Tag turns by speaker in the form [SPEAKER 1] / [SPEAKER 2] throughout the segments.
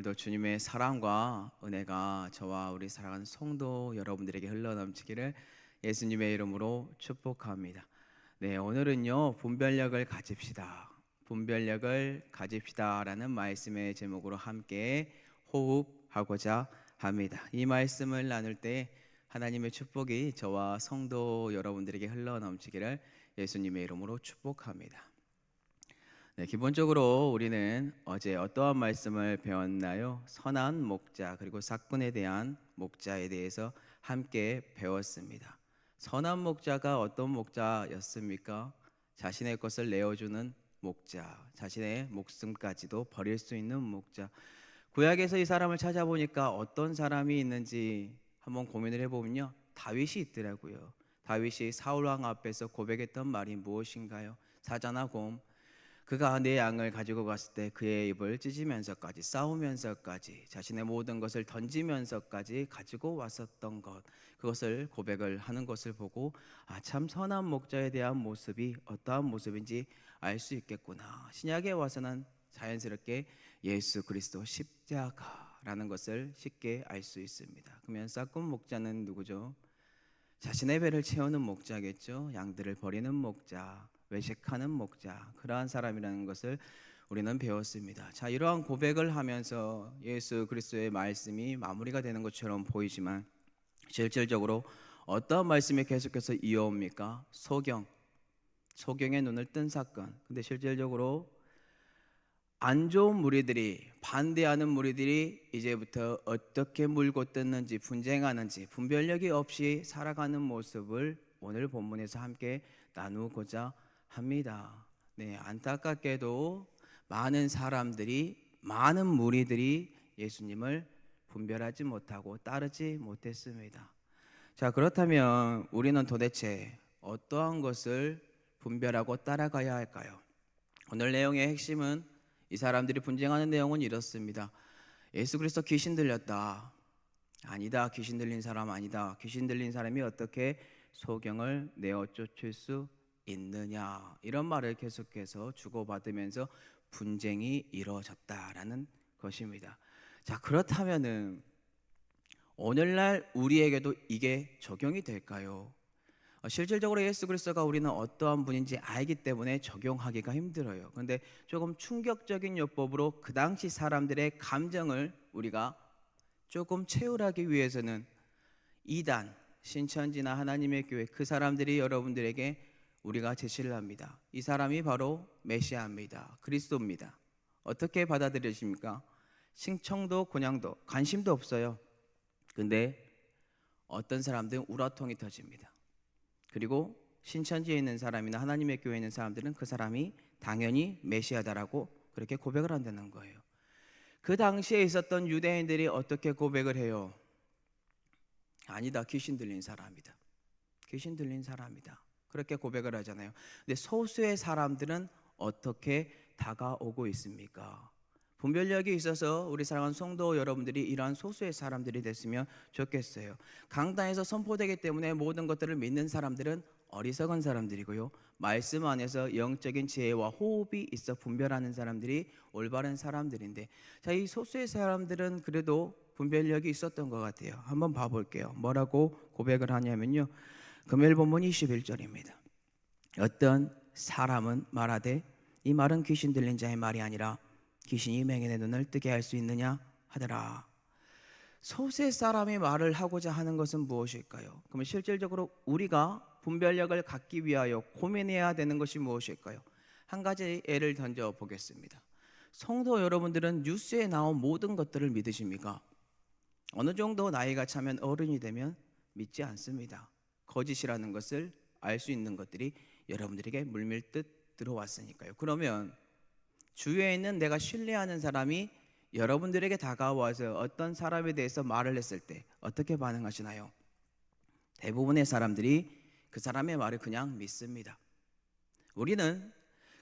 [SPEAKER 1] 오늘도 주님의 사랑과 은혜가 저와 우리 사랑하는 성도 여러분들에게 흘러넘치기를 예수님의 이름으로 축복합니다. 네, 오늘은요 분별력을 가집시다. 분별력을 가집시다라는 말씀의 제목으로 함께 호흡하고자 합니다. 이 말씀을 나눌 때 하나님의 축복이 저와 성도 여러분들에게 흘러넘치기를 예수님의 이름으로 축복합니다. 네, 기본적으로 우리는 어제 어떠한 말씀을 배웠나요? 선한 목자 그리고 삭군에 대한 목자에 대해서 함께 배웠습니다. 선한 목자가 어떤 목자였습니까? 자신의 것을 내어주는 목자, 자신의 목숨까지도 버릴 수 있는 목자. 구약에서 이 사람을 찾아보니까 어떤 사람이 있는지 한번 고민을 해보면요, 다윗이 있더라고요. 다윗이 사울 왕 앞에서 고백했던 말이 무엇인가요? 사자나 곰, 그가 내 양을 가지고 갔을 때 그의 입을 찢으면서까지 싸우면서까지 자신의 모든 것을 던지면서까지 가지고 왔었던 것, 그것을 고백을 하는 것을 보고 참 선한 목자에 대한 모습이 어떠한 모습인지 알 수 있겠구나. 신약에 와서는 자연스럽게 예수 그리스도 십자가라는 것을 쉽게 알 수 있습니다. 그러면 싹군 목자는 누구죠? 자신의 배를 채우는 목자겠죠. 양들을 버리는 목자, 외식하는 목자, 그러한 사람이라는 것을 우리는 배웠습니다. 자, 이러한 고백을 하면서 예수 그리스도의 말씀이 마무리가 되는 것처럼 보이지만 실질적으로 어떤 말씀이 계속해서 이어옵니까? 소경의 눈을 뜬 사건. 근데 실질적으로 안 좋은 무리들이, 반대하는 무리들이 이제부터 어떻게 물고 뜯는지, 분쟁하는지 분별력이 없이 살아가는 모습을 오늘 본문에서 함께 나누고자 합니다. 네, 안타깝게도 많은 무리들이 예수님을 분별하지 못하고 따르지 못했습니다. 자, 그렇다면 우리는 도대체 어떠한 것을 분별하고 따라가야 할까요? 오늘 내용의 핵심은, 이 사람들이 분쟁하는 내용은 이렇습니다. 예수 그리스도 귀신 들렸다. 아니다, 귀신 들린 사람 아니다. 귀신 들린 사람이 어떻게 소경을 내어 쫓을 수 있느냐, 이런 말을 계속해서 주고받으면서 분쟁이 이루어졌다라는 것입니다. 자, 그렇다면은 오늘날 우리에게도 이게 적용이 될까요? 실질적으로 예수 그리스도가 우리는 어떠한 분인지 알기 때문에 적용하기가 힘들어요. 그런데 조금 충격적인 요법으로 그 당시 사람들의 감정을 우리가 조금 채울하기 위해서는 이단, 신천지나 하나님의 교회, 그 사람들이 여러분들에게 우리가 제시를 합니다. 이 사람이 바로 메시아입니다. 그리스도입니다. 어떻게 받아들이십니까? 신청도 곤양도 관심도 없어요. 근데 어떤 사람들은 우라통이 터집니다. 그리고 신천지에 있는 사람이나 하나님의 교회에 있는 사람들은 그 사람이 당연히 메시아다라고 그렇게 고백을 한다는 거예요. 그 당시에 있었던 유대인들이 어떻게 고백을 해요? 아니다, 귀신 들린 사람이다. 귀신 들린 사람이다. 그렇게 고백을 하잖아요. 근데 소수의 사람들은 어떻게 다가오고 있습니까? 분별력이 있어서 우리 사랑하는 성도 여러분들이 이러한 소수의 사람들이 됐으면 좋겠어요. 강단에서 선포되기 때문에 모든 것들을 믿는 사람들은 어리석은 사람들이고요, 말씀 안에서 영적인 지혜와 호흡이 있어 분별하는 사람들이 올바른 사람들인데, 자, 이 소수의 사람들은 그래도 분별력이 있었던 것 같아요. 한번 봐볼게요. 뭐라고 고백을 하냐면요, 금요일 본문 21절입니다. 어떤 사람은 말하되 이 말은 귀신 들린 자의 말이 아니라 귀신이 맹인의 눈을 뜨게 할 수 있느냐 하더라. 소수의 사람이 말을 하고자 하는 것은 무엇일까요? 그러면 실질적으로 우리가 분별력을 갖기 위하여 고민해야 되는 것이 무엇일까요? 한 가지 예를 던져 보겠습니다. 성도 여러분들은 뉴스에 나온 모든 것들을 믿으십니까? 어느 정도 나이가 차면, 어른이 되면 믿지 않습니다. 거짓이라는 것을 알 수 있는 것들이 여러분들에게 물밀듯 들어왔으니까요. 그러면 주위에 있는 내가 신뢰하는 사람이 여러분들에게 다가와서 어떤 사람에 대해서 말을 했을 때 어떻게 반응하시나요? 대부분의 사람들이 그 사람의 말을 그냥 믿습니다. 우리는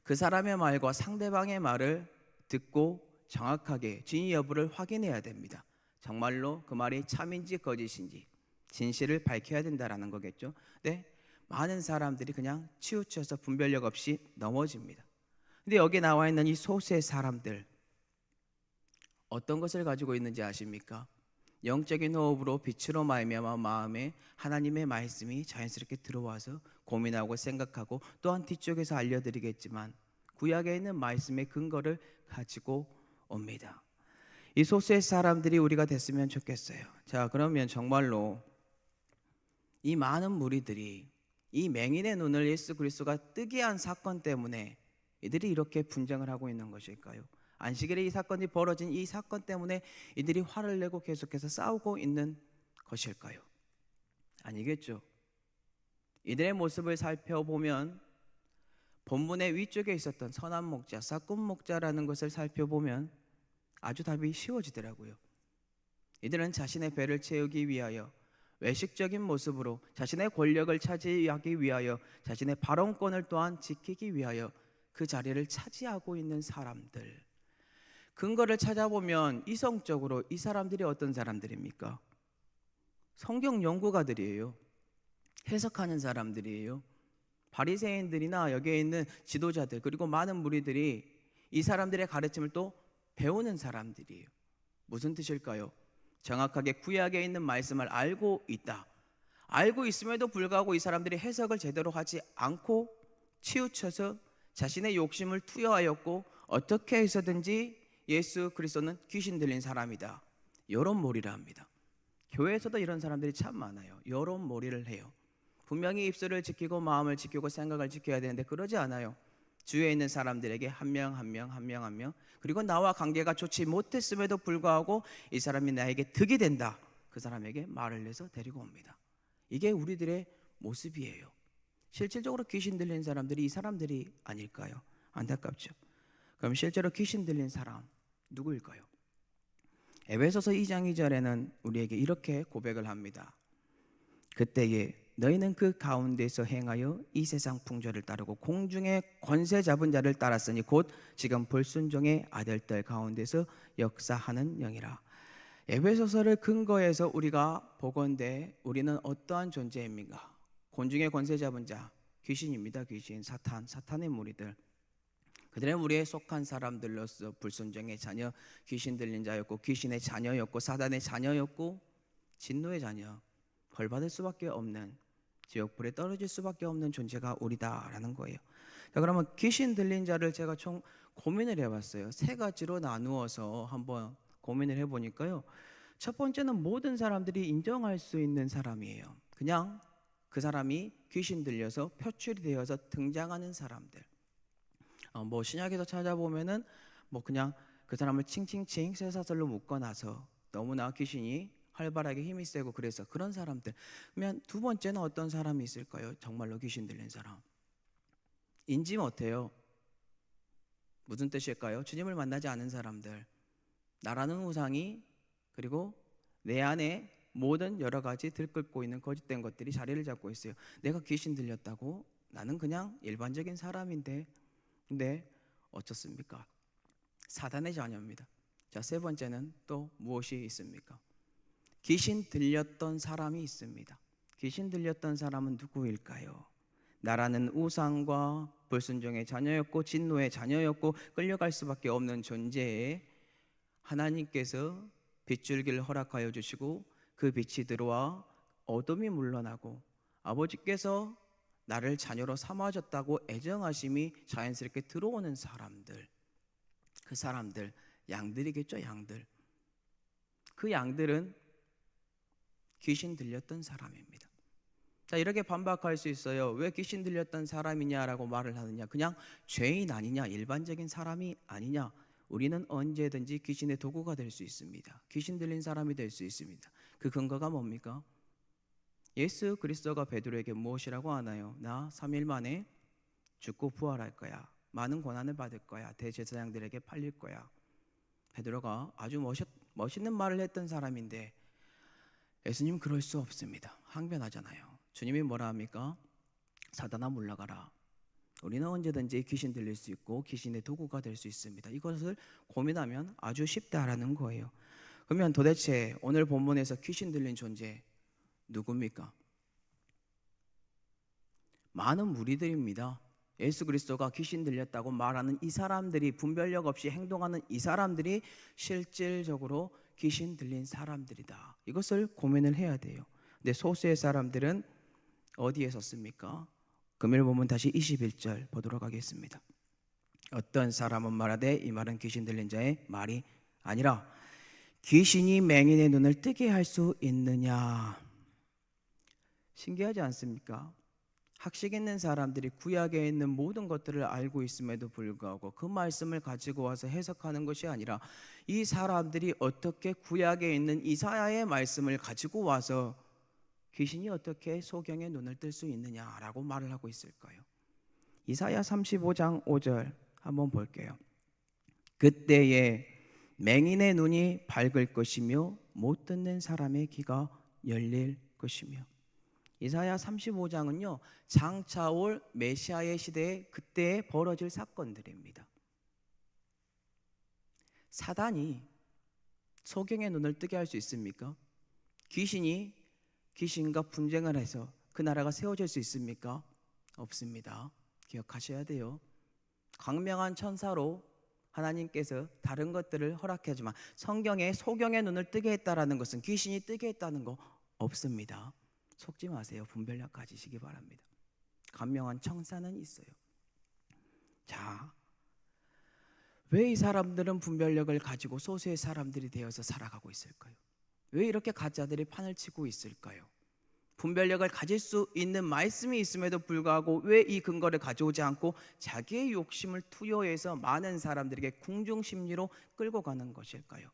[SPEAKER 1] 그 사람의 말과 상대방의 말을 듣고 정확하게 진위 여부를 확인해야 됩니다. 정말로 그 말이 참인지 거짓인지 진실을 밝혀야 된다는 거겠죠. 네, 많은 사람들이 그냥 치우쳐서 분별력 없이 넘어집니다. 근데 여기 나와 있는 이 소수의 사람들, 어떤 것을 가지고 있는지 아십니까? 영적인 호흡으로 빛으로 말미암아 마음에 하나님의 말씀이 자연스럽게 들어와서 고민하고 생각하고, 또한 뒤쪽에서 알려드리겠지만 구약에 있는 말씀의 근거를 가지고 옵니다. 이 소수의 사람들이 우리가 됐으면 좋겠어요. 자, 그러면 정말로 이 많은 무리들이 이 맹인의 눈을 예수 그리스도가 뜨게 한 사건 때문에 이들이 이렇게 분쟁을 하고 있는 것일까요? 안식일에 이 사건이 벌어진 이 사건 때문에 이들이 화를 내고 계속해서 싸우고 있는 것일까요? 아니겠죠. 이들의 모습을 살펴보면 본문의 위쪽에 있었던 선한 목자, 싹군 목자라는 것을 살펴보면 아주 답이 쉬워지더라고요. 이들은 자신의 배를 채우기 위하여 외식적인 모습으로 자신의 권력을 차지하기 위하여 자신의 발언권을 또한 지키기 위하여 그 자리를 차지하고 있는 사람들. 근거를 찾아보면 이성적으로 이 사람들이 어떤 사람들입니까? 성경 연구가들이에요. 해석하는 사람들이에요. 바리새인들이나 여기에 있는 지도자들, 그리고 많은 무리들이 이 사람들의 가르침을 또 배우는 사람들이에요. 무슨 뜻일까요? 정확하게 구약에 있는 말씀을 알고 있다. 알고 있음에도 불구하고 이 사람들이 해석을 제대로 하지 않고 치우쳐서 자신의 욕심을 투여하였고, 어떻게 해서든지 예수 그리스도는 귀신 들린 사람이다, 이런 몰이를 합니다. 교회에서도 이런 사람들이 참 많아요. 이런 몰이를 해요. 분명히 입술을 지키고 마음을 지키고 생각을 지켜야 되는데 그러지 않아요. 주위에 있는 사람들에게 한 명 한 명, 그리고 나와 관계가 좋지 못했음에도 불구하고 이 사람이 나에게 득이 된다, 그 사람에게 말을 내서 데리고 옵니다. 이게 우리들의 모습이에요. 실질적으로 귀신 들린 사람들이 이 사람들이 아닐까요? 안타깝죠. 그럼 실제로 귀신 들린 사람 누구일까요? 에베소서 2장 2절에는 우리에게 이렇게 고백을 합니다. 그때에 너희는 그 가운데서 행하여 이 세상 풍조를 따르고 공중의 권세 잡은 자를 따랐으니 곧 지금 불순종의 아들들 가운데서 역사하는 영이라. 에베소서를 근거해서 우리가 보건대 우리는 어떠한 존재입니까? 공중의 권세 잡은 자, 귀신입니다. 귀신, 사탄의 무리들. 그들은 우리에 속한 사람들로서 불순종의 자녀, 귀신 들린 자였고, 귀신의 자녀였고, 사단의 자녀였고, 진노의 자녀, 벌 받을 수밖에 없는, 지옥불에 떨어질 수밖에 없는 존재가 우리다라는 거예요. 자, 그러면 귀신 들린 자를 제가 총 고민을 해봤어요. 세 가지로 나누어서 한번 고민을 해보니까요. 첫 번째는 모든 사람들이 인정할 수 있는 사람이에요. 그냥 그 사람이 귀신 들려서 표출이 되어서 등장하는 사람들. 뭐 신약에서 찾아보면은 뭐 그냥 그 사람을 칭칭칭 쇠사슬로 묶어놔서 너무나 귀신이 활발하게 힘이 세고 그래서 그런 사람들. 그러면 두 번째는 어떤 사람이 있을까요? 정말로 귀신 들린 사람. 인지 못해요. 무슨 뜻일까요? 주님을 만나지 않은 사람들. 나라는 우상이, 그리고 내 안에 모든 여러 가지 들끓고 있는 거짓된 것들이 자리를 잡고 있어요. 내가 귀신 들렸다고? 나는 그냥 일반적인 사람인데. 근데 어쩌습니까? 사단의 자녀입니다. 자, 세 번째는 또 무엇이 있습니까? 귀신 들렸던 사람이 있습니다. 귀신 들렸던 사람은 누구일까요? 나라는 우상과 불순종의 자녀였고, 진노의 자녀였고, 끌려갈 수밖에 없는 존재에 하나님께서 빛줄기를 허락하여 주시고 그 빛이 들어와 어둠이 물러나고 아버지께서 나를 자녀로 삼아줬다고 애정하심이 자연스럽게 들어오는 사람들. 그 사람들, 양들이겠죠, 양들. 그 양들은 귀신 들렸던 사람입니다. 자, 이렇게 반박할 수 있어요. 왜 귀신 들렸던 사람이냐라고 말을 하느냐? 그냥 죄인 아니냐? 일반적인 사람이 아니냐? 우리는 언제든지 귀신의 도구가 될 수 있습니다. 귀신 들린 사람이 될 수 있습니다. 그 근거가 뭡니까? 예수 그리스도가 베드로에게 무엇이라고 하나요? 나 3일 만에 죽고 부활할 거야. 많은 고난을 받을 거야. 대제사장들에게 팔릴 거야. 베드로가 아주 멋있는 말을 했던 사람인데 예수님 그럴 수 없습니다. 항변하잖아요. 주님이 뭐라 합니까? 사단아 물러가라. 우리는 언제든지 귀신 들릴 수 있고 귀신의 도구가 될 수 있습니다. 이것을 고민하면 아주 쉽다라는 거예요. 그러면 도대체 오늘 본문에서 귀신 들린 존재 누굽니까? 많은 무리들입니다. 예수 그리스도가 귀신 들렸다고 말하는 이 사람들이, 분별력 없이 행동하는 이 사람들이 실질적으로 귀신 들린 사람들이다. 이것을 고민을 해야 돼요. 근데 소수의 사람들은 어디에 섰습니까? 금요일 보면 다시 21절 보도록 하겠습니다. 어떤 사람은 말하되 이 말은 귀신 들린 자의 말이 아니라 귀신이 맹인의 눈을 뜨게 할 수 있느냐. 신기하지 않습니까? 학식 있는 사람들이 구약에 있는 모든 것들을 알고 있음에도 불구하고 그 말씀을 가지고 와서 해석하는 것이 아니라 이 사람들이 어떻게 구약에 있는 이사야의 말씀을 가지고 와서 귀신이 어떻게 소경의 눈을 뜰 수 있느냐라고 말을 하고 있을까요? 이사야 35장 5절 한번 볼게요. 그때에 맹인의 눈이 밝을 것이며 못 듣는 사람의 귀가 열릴 것이며. 이사야 35장은요 장차 올 메시아의 시대에 그때 벌어질 사건들입니다. 사단이 소경의 눈을 뜨게 할 수 있습니까? 귀신이 귀신과 분쟁을 해서 그 나라가 세워질 수 있습니까? 없습니다. 기억하셔야 돼요. 광명한 천사로 하나님께서 다른 것들을 허락하지만 성경에 소경의 눈을 뜨게 했다라는 것은 귀신이 뜨게 했다는 거 없습니다. 속지 마세요. 분별력 가지시기 바랍니다. 광명한 천사는 있어요. 자, 왜 이 사람들은 분별력을 가지고 소수의 사람들이 되어서 살아가고 있을까요? 왜 이렇게 가짜들이 판을 치고 있을까요? 분별력을 가질 수 있는 말씀이 있음에도 불구하고 왜 이 근거를 가져오지 않고 자기의 욕심을 투여해서 많은 사람들에게 궁중심리로 끌고 가는 것일까요?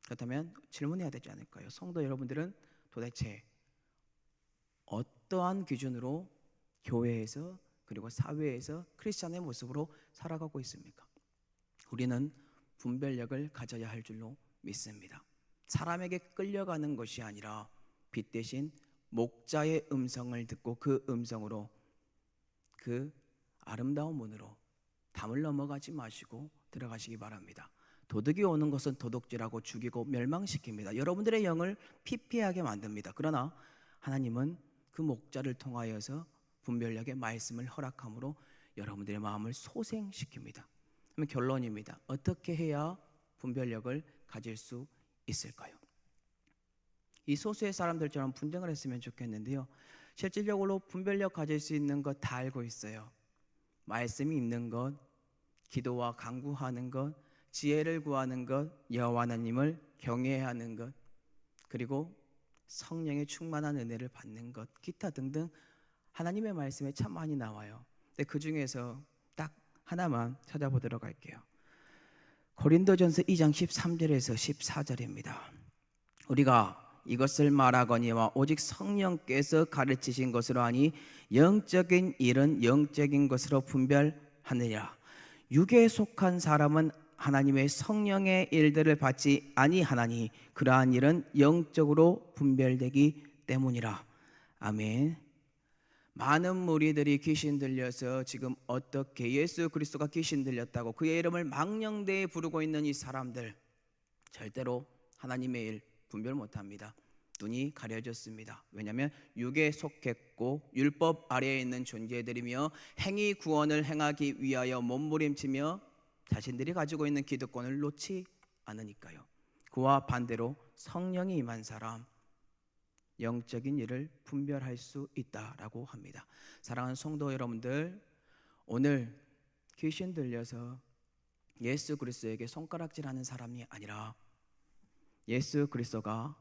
[SPEAKER 1] 그렇다면 질문해야 되지 않을까요? 성도 여러분들은 도대체 어떠한 기준으로 교회에서 그리고 사회에서 크리스찬의 모습으로 살아가고 있습니까? 우리는 분별력을 가져야 할 줄로 믿습니다. 사람에게 끌려가는 것이 아니라 빛 대신 목자의 음성을 듣고 그 음성으로 그 아름다운 문으로 담을 넘어가지 마시고 들어가시기 바랍니다. 도둑이 오는 것은 도둑질하고 죽이고 멸망시킵니다. 여러분들의 영을 피폐하게 만듭니다. 그러나 하나님은 그 목자를 통하여서 분별력의 말씀을 허락함으로 여러분들의 마음을 소생시킵니다. 그러면 결론입니다. 어떻게 해야 분별력을 가질 수 있을까요? 이 소수의 사람들처럼 분쟁을 했으면 좋겠는데요. 실질적으로 분별력 가질 수 있는 것 다 알고 있어요. 말씀이 있는 것, 기도와 간구하는 것, 지혜를 구하는 것, 여호와 하나님을 경외하는 것, 그리고 성령의 충만한 은혜를 받는 것, 기타 등등 하나님의 말씀에 참 많이 나와요. 근데 그 중에서 딱 하나만 찾아보도록 할게요. 고린도전서 2장 13절에서 14절입니다. 우리가 이것을 말하거니와 오직 성령께서 가르치신 것으로 하니 영적인 일은 영적인 것으로 분별하느니라. 육에 속한 사람은 하나님의 성령의 일들을 받지 아니하나니 그러한 일은 영적으로 분별되기 때문이라. 아멘. 많은 무리들이 귀신 들려서 지금 어떻게 예수 그리스도가 귀신 들렸다고 그의 이름을 망령되이 부르고 있는 이 사람들, 절대로 하나님의 일 분별 못합니다. 눈이 가려졌습니다. 왜냐하면 육에 속했고 율법 아래에 있는 존재들이며 행위 구원을 행하기 위하여 몸부림치며 자신들이 가지고 있는 기득권을 놓지 않으니까요. 그와 반대로 성령이 임한 사람, 영적인 일을 분별할 수 있다라고 합니다. 사랑하는 성도 여러분들, 오늘 귀신 들려서 예수 그리스도에게 손가락질하는 사람이 아니라 예수 그리스도가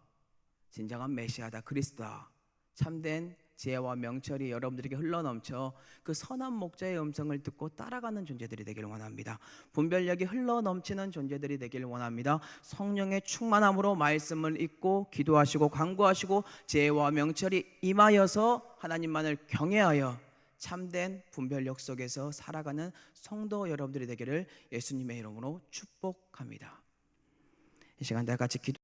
[SPEAKER 1] 진정한 메시아다, 그리스도다, 참된 지혜와 명철이 여러분들에게 흘러넘쳐 그 선한 목자의 음성을 듣고 따라가는 존재들이 되기를 원합니다. 분별력이 흘러넘치는 존재들이 되기를 원합니다. 성령의 충만함으로 말씀을 읽고 기도하시고 간구하시고 지혜와 명철이 임하여서 하나님만을 경외하여 참된 분별력 속에서 살아가는 성도 여러분들이 되기를 예수님의 이름으로 축복합니다. 이 시간 다 같이 기도